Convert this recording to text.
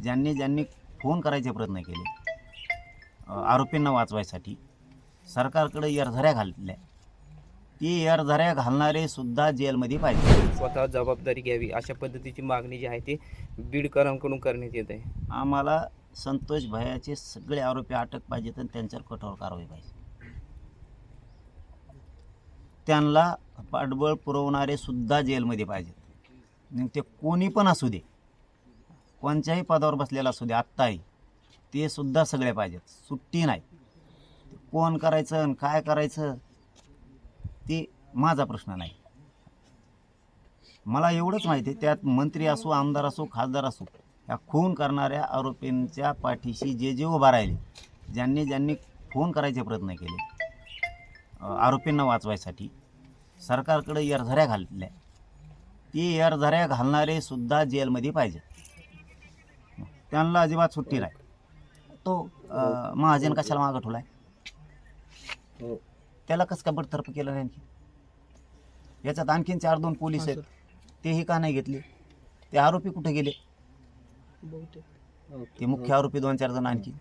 ज्यांनी ज्यांनी फोन करायचे प्रयत्न केले आरोपींना वाचवायसाठी, सरकारकडे एरझऱ्या घातल्या, ती एरझऱ्या घालणारे सुद्धा जेलमध्ये पाहिजे. स्वतः जबाबदारी घ्यावी अशा पद्धतीची मागणी जी आहे ती बीडकरांकडून करण्यात येत आहे. आम्हाला संतोष भैयाचे सगळे आरोपी अटक पाहिजेत आणि त्यांच्यावर कठोर कारवाई पाहिजे. त्यांना पाठबळ पुरवणारे सुद्धा जेलमध्ये पाहिजेत. मग ते कोणी पण असू दे, कोणत्याही पदावर बसलेला असू दे, आत्ताही ते सुद्धा सगळे पाहिजेत, सुट्टी नाही. कोण करायचं आणि काय करायचं ते माझा प्रश्न नाही. मला एवढंच माहिती आहे, त्यात मंत्री असो, आमदार असो, खासदार असो, या खून करणाऱ्या आरोपींच्या पाठीशी जे जे उभा राहिले, ज्यांनी ज्यांनी फोन करायचे प्रयत्न केले आरोपींना वाचवायसाठी, सरकारकडे एरझऱ्या घातल्या, ती एरझऱ्या घालणारे सुद्धा जेलमध्ये पाहिजे. त्यांना अजिबात सुट्टी नाही. तो महाजन कशाला मागं ठेवलाय? त्याला कसं काय बडतर्फ केलं नाही? आणखी याच्यात आणखीन 4-2 पोलीस आहेत, तेही का नाही घेतले? ते आरोपी कुठे गेले? ते मुख्य आरोपी 2-4 जण आणखी